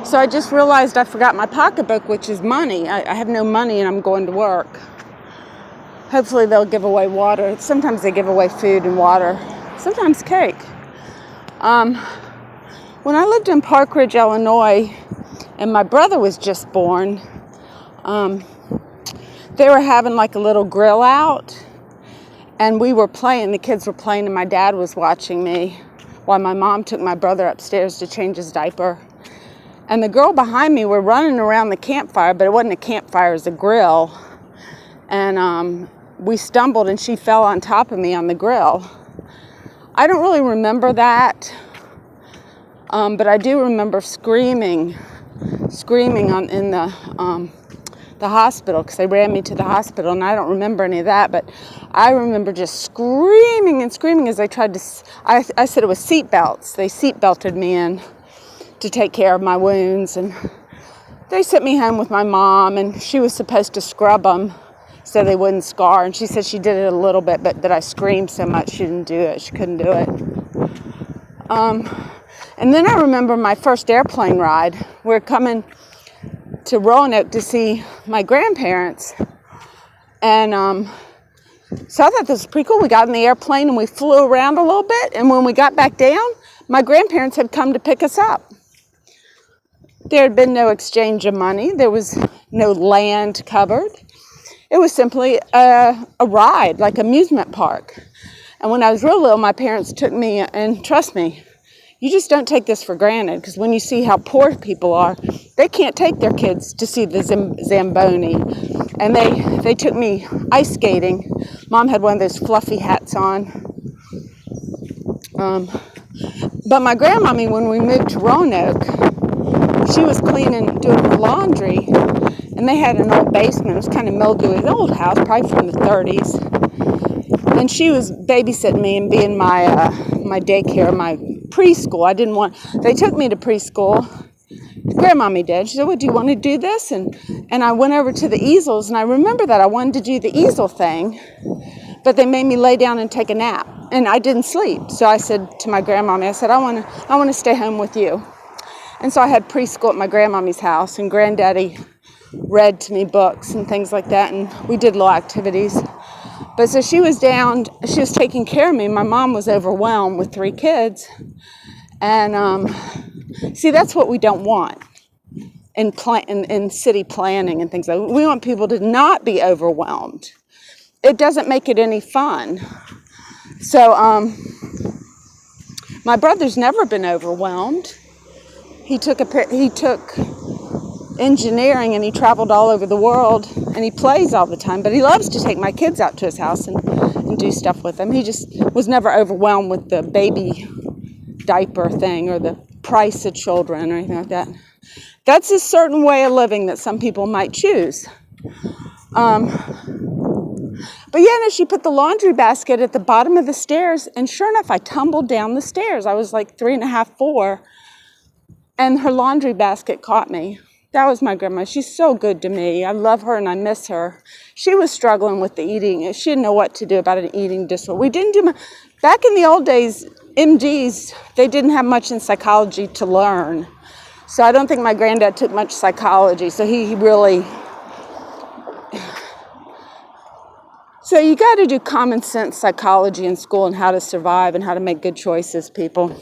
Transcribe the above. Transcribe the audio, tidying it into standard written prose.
So I just realized I forgot my pocketbook, which is money. I have no money and I'm going to work. Hopefully they'll give away water. Sometimes they give away food and water. Sometimes cake. When I lived in Park Ridge, Illinois, and my brother was just born, they were having like a little grill out, and we were playing, the kids were playing, and my dad was watching me while my mom took my brother upstairs to change his diaper. And the girl behind me were running around the campfire, but it wasn't a campfire, it was a grill. And we stumbled and she fell on top of me on the grill. I don't really remember that, but I do remember screaming in the hospital, because they ran me to the hospital, and I don't remember any of that, but I remember just screaming as they tried to, I said it was seat belts. They seat belted me in to take care of my wounds, and they sent me home with my mom, and she was supposed to scrub them so they wouldn't scar, and she said she did it a little bit, but that I screamed so much she didn't do it. She couldn't do it. And then I remember my first airplane ride. We're coming to Roanoke to see my grandparents, and so I thought this was pretty cool. We got in the airplane and we flew around a little bit, and when we got back down, my grandparents had come to pick us up. There had been no exchange of money. There was no land covered. It was simply a ride, like amusement park. And when I was real little, my parents took me, and trust me, you just don't take this for granted, because when you see how poor people are, they can't take their kids to see the Zamboni. And they took me ice skating. Mom had one of those fluffy hats on. But my grandmommy, when we moved to Roanoke, she was doing her laundry, and they had an old basement. It was kind of mildewy, an old house, probably from the 30s. And she was babysitting me and being my daycare, my preschool. They took me to preschool. Grandmommy did. She said, well, do you want to do this? And I went over to the easels, and I remember that I wanted to do the easel thing, but they made me lay down and take a nap, and I didn't sleep. So I said to my grandmommy, I said, I want to stay home with you. And so I had preschool at my grandmommy's house, and granddaddy read to me books and things like that, and we did little activities. But so she was taking care of me. My mom was overwhelmed with 3 kids. And see, that's what we don't want in city planning and things like that. We want people to not be overwhelmed. It doesn't make it any fun. So my brother's never been overwhelmed. He took engineering, and he traveled all over the world, and he plays all the time, but he loves to take my kids out to his house and do stuff with them. He just was never overwhelmed with the baby diaper thing or the price of children or anything like that. That's a certain way of living that some people might choose. But yeah, no, she put the laundry basket at the bottom of the stairs, and sure enough, I tumbled down the stairs. I was like 3.5, 4, and her laundry basket caught me. That was my grandma. She's so good to me. I love her and I miss her. She was struggling with the eating. She didn't know what to do about an eating disorder. We didn't do back in the old days, MDs, they didn't have much in psychology to learn. So I don't think my granddad took much psychology. So he really... So you got to do common sense psychology in school and how to survive and how to make good choices, people.